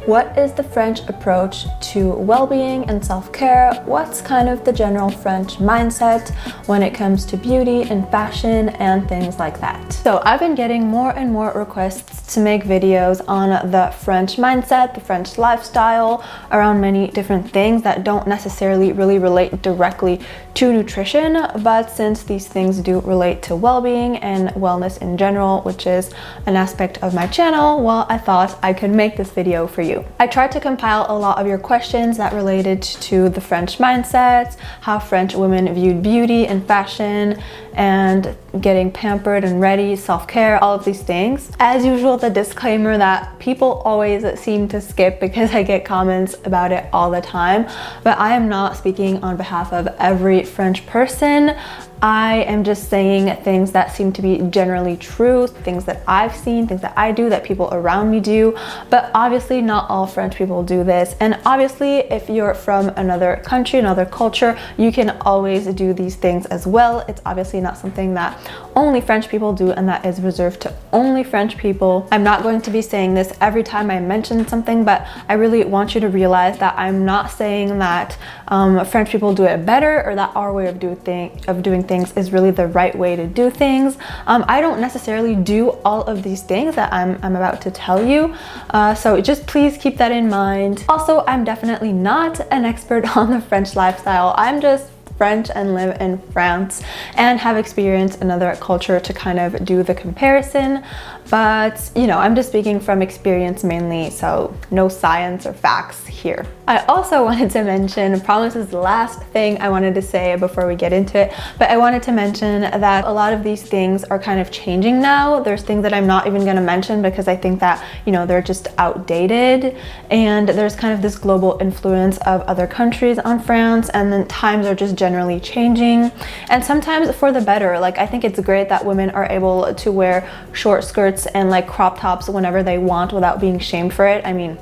What is the French approach to well-being and self-care? What's kind of the general French mindset when it comes to beauty and fashion and things like that? So I've been getting more and more requests to make videos on the French mindset, the French lifestyle, around many different things that don't necessarily really relate directly to nutrition, but since these things do relate to well-being and wellness in general, which is an aspect of my channel, well, I thought I could make this video for you. I tried to compile a lot of your questions that related to the French mindset, how French women viewed beauty and fashion, and getting pampered and ready, self-care, all of these things. As usual, the disclaimer that people always seem to skip because I get comments about it all the time, but I am not speaking on behalf of every French person. I am just saying things that seem to be generally true, things that I've seen, things that I do, that people around me do, but obviously not all French people do this. And obviously if you're from another country, another culture, you can always do these things as well. It's obviously not something that only French people do and that is reserved to only French people. I'm not going to be saying this every time I mention something, but I really want you to realize that I'm not saying that French people do it better or that our way of doing things is really the right way to do things. I don't necessarily do all of these things that I'm about to tell you, so just please keep that in mind. Also, I'm definitely not an expert on the French lifestyle. I'm just French and live in France and have experienced another culture to kind of do the comparison, but you know, I'm just speaking from experience mainly, so no science or facts here. I also wanted to mention, I promise this is the last thing I wanted to say before we get into it, but I wanted to mention that a lot of these things are kind of changing now. There's things that I'm not even going to mention because I think that, you know, they're just outdated, and there's kind of this global influence of other countries on France, and then times are just generally changing, and sometimes for the better. Like, I think it's great that women are able to wear short skirts and like crop tops whenever they want without being shamed for it. I mean,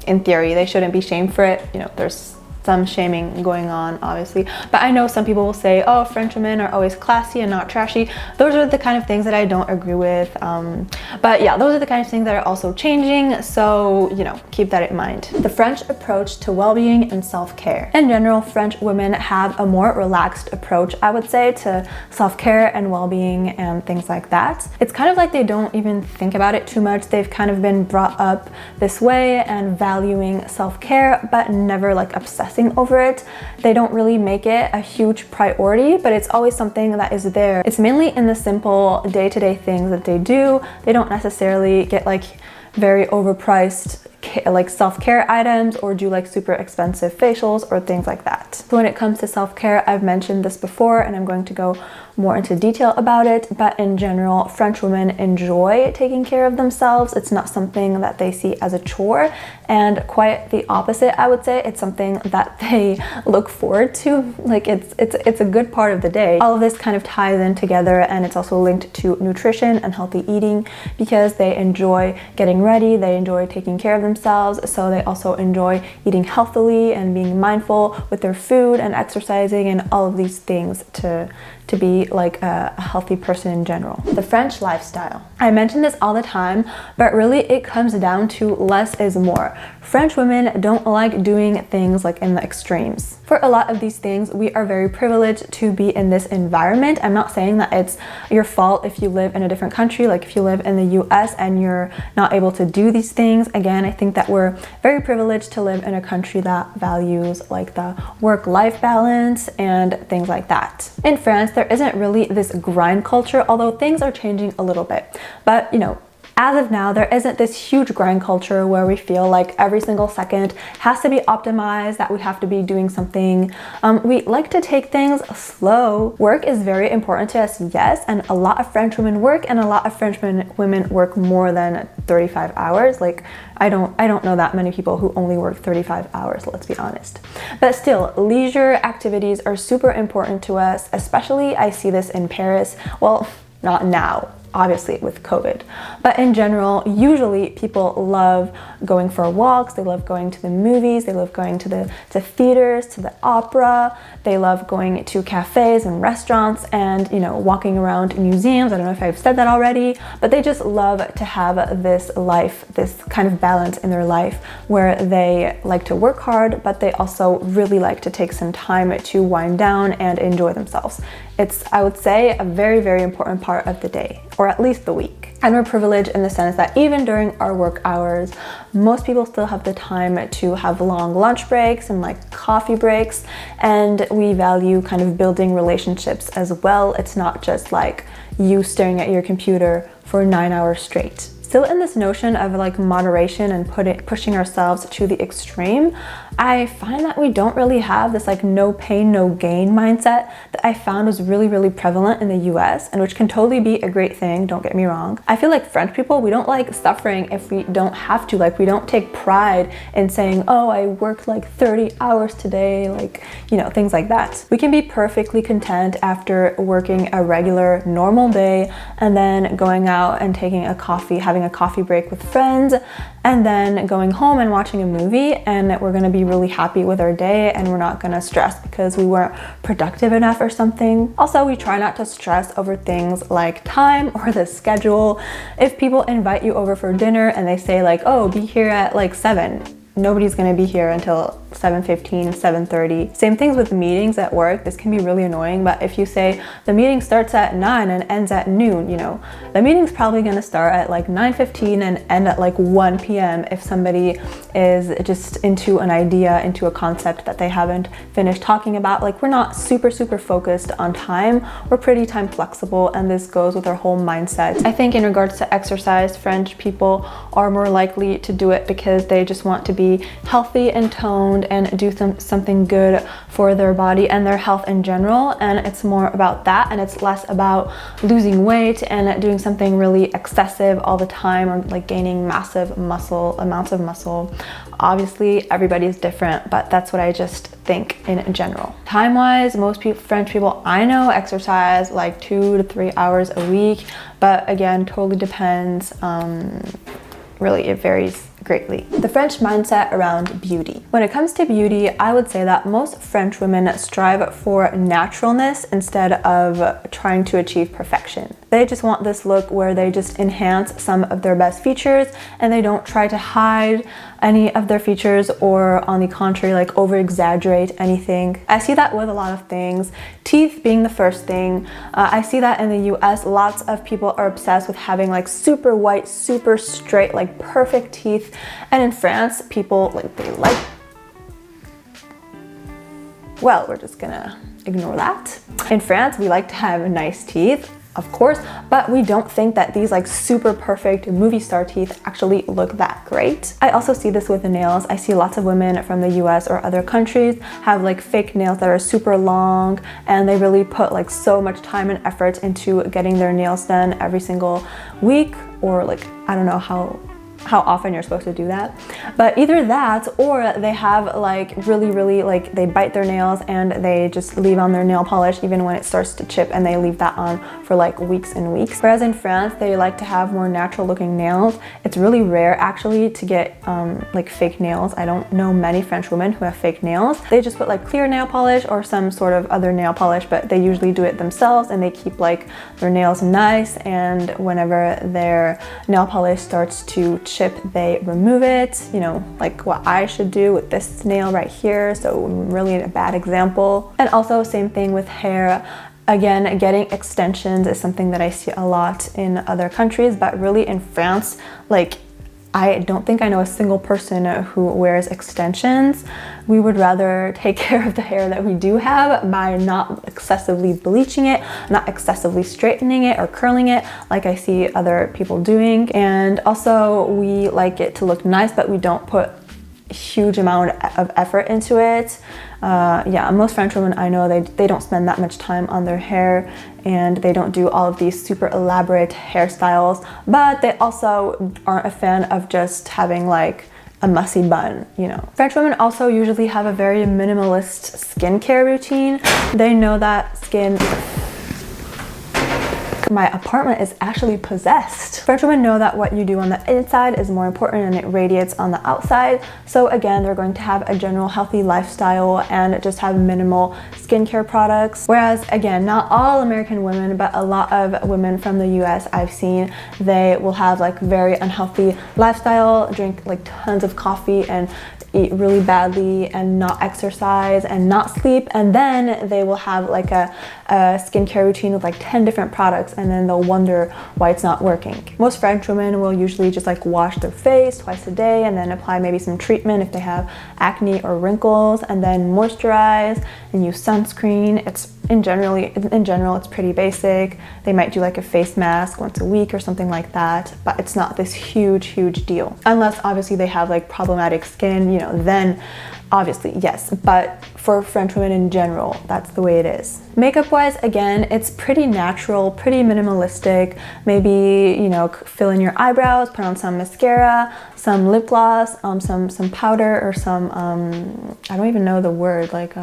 in theory, they shouldn't be shamed for it. You know, there's some shaming going on, obviously, but I know some people will say, oh, French women are always classy and not trashy. Those are the kind of things that I don't agree with, but yeah, those are the kind of things that are also changing, so you know, keep that in mind. The French approach to well-being and self-care. In general, French women have a more relaxed approach, I would say, to self-care and well-being and things like that. It's kind of like they don't even think about it too much. They've kind of been brought up this way and valuing self-care, but never like obsessing over it. They don't really make it a huge priority, but it's always something that is there. It's mainly in the simple day-to-day things that they do. They don't necessarily get like very overpriced like self-care items or do like super expensive facials or things like that. So when it comes to self-care, I've mentioned this before and I'm going to go more into detail about it, but in general, French women enjoy taking care of themselves. It's not something that they see as a chore, and quite the opposite, I would say. It's something that they look forward to. Like, it's a good part of the day. All of this kind of ties in together, and it's also linked to nutrition and healthy eating because they enjoy getting ready, they enjoy taking care of themselves, so they also enjoy eating healthily and being mindful with their food and exercising and all of these things to be like a healthy person in general. The French lifestyle. I mention this all the time, but really it comes down to less is more. French women don't like doing things like in the extremes. For a lot of these things, we are very privileged to be in this environment. I'm not saying that it's your fault if you live in a different country, like if you live in the US and you're not able to do these things. Again, I think that we're very privileged to live in a country that values like the work-life balance and things like that. In France, there isn't really this grind culture, although things are changing a little bit. But you know, as of now, there isn't this huge grind culture where we feel like every single second has to be optimized, that we have to be doing something. We like to take things slow. Work is very important to us, yes, and a lot of French women work, and a lot of French women work more than 35 hours. Like, I don't know that many people who only work 35 hours, let's be honest. But still, leisure activities are super important to us, especially I see this in Paris. Well, not now. obviously with COVID. But in general, usually people love going for walks, they love going to the movies, they love going to theaters, to the opera, they love going to cafes and restaurants and, you know, walking around museums. I don't know if I've said that already, but they just love to have this life, this kind of balance in their life where they like to work hard, but they also really like to take some time to wind down and enjoy themselves. It's, I would say, a very, very important part of the day, or at least the week. And we're privileged in the sense that even during our work hours, most people still have the time to have long lunch breaks and like coffee breaks. And we value kind of building relationships as well. It's not just like you staring at your computer for 9 hours straight. Still in this notion of like moderation and pushing ourselves to the extreme, I find that we don't really have this like no pain, no gain mindset that I found was really, really prevalent in the US, and which can totally be a great thing, don't get me wrong. I feel like French people, we don't like suffering if we don't have to. Like, we don't take pride in saying, oh, I worked like 30 hours today, like, you know, things like that. We can be perfectly content after working a regular, normal day and then going out and taking a coffee, having a coffee break with friends, and then going home and watching a movie, and we're gonna be really happy with our day and we're not gonna stress because we weren't productive enough or something. Also, we try not to stress over things like time or the schedule. If people invite you over for dinner and they say like, oh, be here at like 7, nobody's gonna be here until 7:15, 7:30. Same things with meetings at work. This can be really annoying, but if you say the meeting starts at 9 and ends at noon, you know, the meeting's probably gonna start at like 9:15 and end at like 1 p.m. if somebody is just into an idea, into a concept that they haven't finished talking about. Like, we're not super focused on time. We're pretty time flexible, and this goes with our whole mindset. I think in regards to exercise, French people are more likely to do it because they just want to be healthy and toned and do something good for their body and their health in general. And it's more about that, and it's less about losing weight and doing something really excessive all the time, or like gaining massive amounts of muscle. Obviously everybody is different, but that's what I just think in general. Time-wise, most French people I know exercise like 2 to 3 hours a week, but again, totally depends. Really, it varies greatly. The French mindset around beauty. When it comes to beauty, I would say that most French women strive for naturalness instead of trying to achieve perfection. They just want this look where they just enhance some of their best features and they don't try to hide any of their features, or on the contrary, like over exaggerate anything. I see that with a lot of things, teeth being the first thing. I see that in the US, lots of people are obsessed with having like super white, super straight, like perfect teeth. And in France, people well, we're just gonna ignore that. In France, we like to have nice teeth, of course, but we don't think that these like super perfect movie star teeth actually look that great. I also see this with the nails. I see lots of women from the US or other countries have like fake nails that are super long, and they really put like so much time and effort into getting their nails done every single week, or like, I don't know how often you're supposed to do that, but either that, or they have like really like, they bite their nails and they just leave on their nail polish even when it starts to chip, and they leave that on for like weeks and weeks. Whereas in France, they like to have more natural looking nails. It's really rare actually to get like fake nails. I don't know many French women who have fake nails. They just put like clear nail polish or some sort of other nail polish, but they usually do it themselves, and they keep like their nails nice, and whenever their nail polish starts to chip, they remove it, you know, like what I should do with this nail right here. So really a bad example. And also same thing with hair. Again, getting extensions is something that I see a lot in other countries, but really in France, like, I don't think I know a single person who wears extensions. We would rather take care of the hair that we do have by not excessively bleaching it, not excessively straightening it or curling it like I see other people doing. And also we like it to look nice, but we don't put a huge amount of effort into it. Yeah, most French women I know, they don't spend that much time on their hair, and they don't do all of these super elaborate hairstyles, but they also aren't a fan of just having like a messy bun, you know. French women also usually have a very minimalist skincare routine. They know that skin my apartment is actually possessed. French women know that what you do on the inside is more important and it radiates on the outside. So again, they're going to have a general healthy lifestyle and just have minimal skincare products. Whereas again, not all American women, but a lot of women from the US I've seen, they will have like very unhealthy lifestyle, drink like tons of coffee and eat really badly and not exercise and not sleep, and then they will have like a skincare routine with like 10 different products, and then they'll wonder why it's not working. Most French women will usually just like wash their face twice a day and then apply maybe some treatment if they have acne or wrinkles, and then moisturize and use sunscreen. It's in general it's pretty basic. They might do like a face mask once a week or something like that, but it's not this huge deal, unless obviously they have like problematic skin, you know, then obviously yes, but for French women in general, that's the way it is. Makeup wise, again, it's pretty natural, pretty minimalistic. Maybe, you know, fill in your eyebrows, put on some mascara, some lip gloss, some powder, or some I don't even know the word, like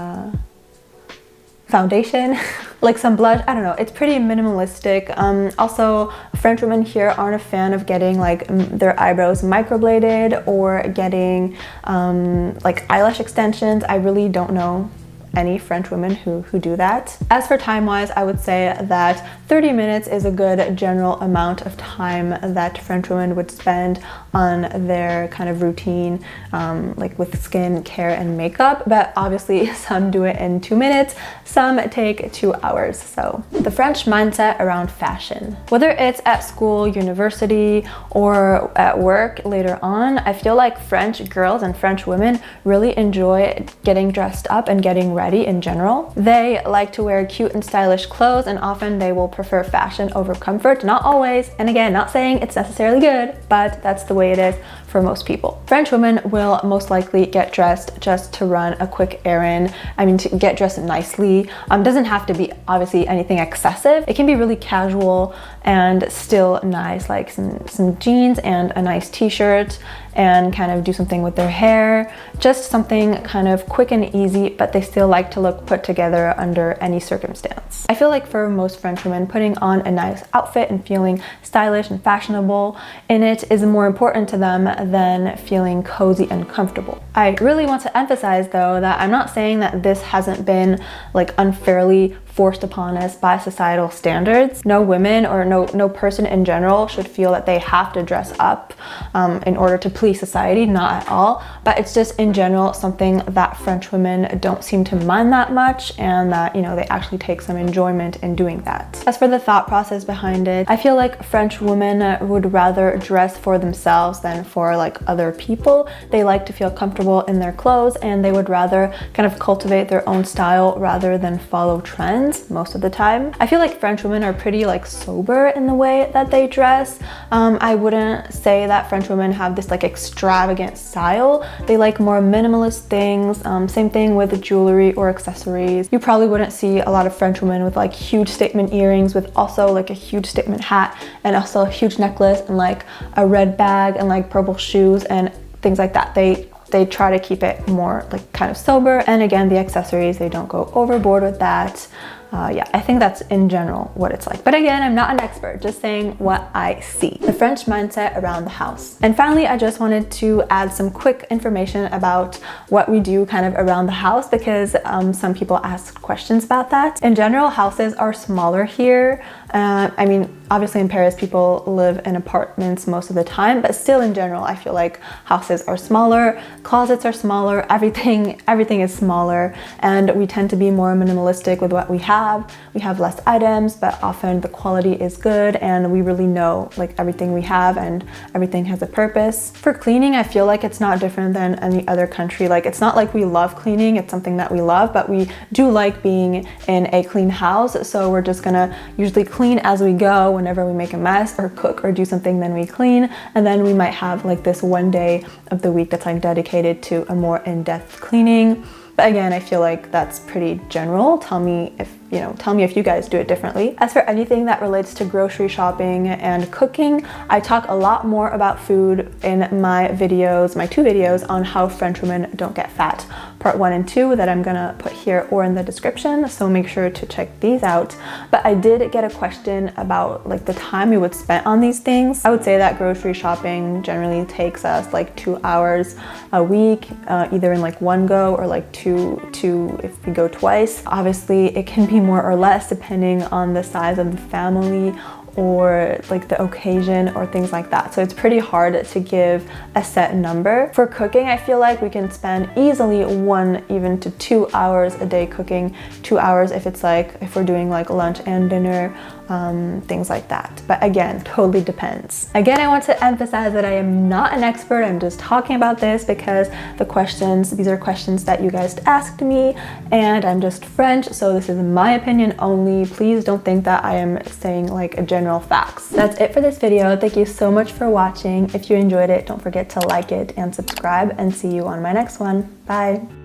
foundation, like some blush. I don't know, it's pretty minimalistic. Also, French women here aren't a fan of getting like their eyebrows microbladed or getting like eyelash extensions. I really don't know any French women who do that. As for time wise, I would say that 30 minutes is a good general amount of time that French women would spend on their kind of routine, like with skin care and makeup, but obviously some do it in 2 minutes, some take 2 hours. So the French mindset around fashion, whether it's at school, university, or at work later on, I feel like French girls and French women really enjoy getting dressed up and getting ready in general. They like to wear cute and stylish clothes, and often they will prefer fashion over comfort. Not always, and again, not saying it's necessarily good, but that's the way it is for most people. French women will most likely get dressed just to run a quick errand. I mean, to get dressed nicely. Doesn't have to be obviously anything excessive. It can be really casual and still nice, like some jeans and a nice t-shirt, and kind of do something with their hair. Just something kind of quick and easy, but they still like to look put together under any circumstance. I feel like for most French women, putting on a nice outfit and feeling stylish and fashionable in it is more important to them than feeling cozy and comfortable. I really want to emphasize though that I'm not saying that this hasn't been like unfairly forced upon us by societal standards. No women or no person in general should feel that they have to dress up in order to please society, not at all. But it's just in general something that French women don't seem to mind that much, and that, you know, they actually take some enjoyment in doing that. As for the thought process behind it, I feel like French women would rather dress for themselves than for like other people. They like to feel comfortable in their clothes, and they would rather kind of cultivate their own style rather than follow trends most of the time. I feel like French women are pretty like sober in the way that they dress. I wouldn't say that French women have this like extravagant style. They like more minimalist things. Same thing with jewelry or accessories. You probably wouldn't see a lot of French women with like huge statement earrings with also like a huge statement hat and also a huge necklace and like a red bag and like purple shoes and things like that. They try to keep it more like kind of sober, and again, the accessories, they don't go overboard with that. Yeah, I think that's in general what it's like. But again, I'm not an expert, just saying what I see. The French mindset around the house. And finally, I just wanted to add some quick information about what we do kind of around the house, because some people ask questions about that. In general, houses are smaller here. I mean, obviously in Paris, people live in apartments most of the time, but still in general, I feel like houses are smaller, closets are smaller, everything is smaller, and we tend to be more minimalistic with what we have. We have less items, but often the quality is good, and we really know like everything we have and everything has a purpose. For cleaning, I feel like it's not different than any other country. Like, it's not like we love cleaning, it's something that we love, but we do like being in a clean house, so we're just gonna usually clean as we go. Whenever we make a mess or cook or do something, then we clean, and then we might have like this one day of the week that's like dedicated to a more in-depth cleaning. But again, I feel like that's pretty general. Tell me if you guys do it differently. As for anything that relates to grocery shopping and cooking, I talk a lot more about food in my videos, my 2 videos on how French women don't get fat, part 1 and 2, that I'm gonna put here or in the description, so make sure to check these out. But I did get a question about like the time we would spend on these things. I would say that grocery shopping generally takes us like 2 hours a week, either in like one go or like two if we go twice. Obviously, it can be more or less depending on the size of the family or like the occasion or things like that. So it's pretty hard to give a set number. For cooking, I feel like we can spend easily 1 even to 2 hours a day cooking. 2 hours if we're doing like lunch and dinner, things like that. But again, totally depends. Again, I want to emphasize that I am not an expert. I'm just talking about this because these are questions that you guys asked me, and I'm just French, so this is my opinion only. Please don't think that I am saying like a general facts. That's it for this video. Thank you so much for watching. If you enjoyed it, don't forget to like it and subscribe, and see you on my next one. Bye.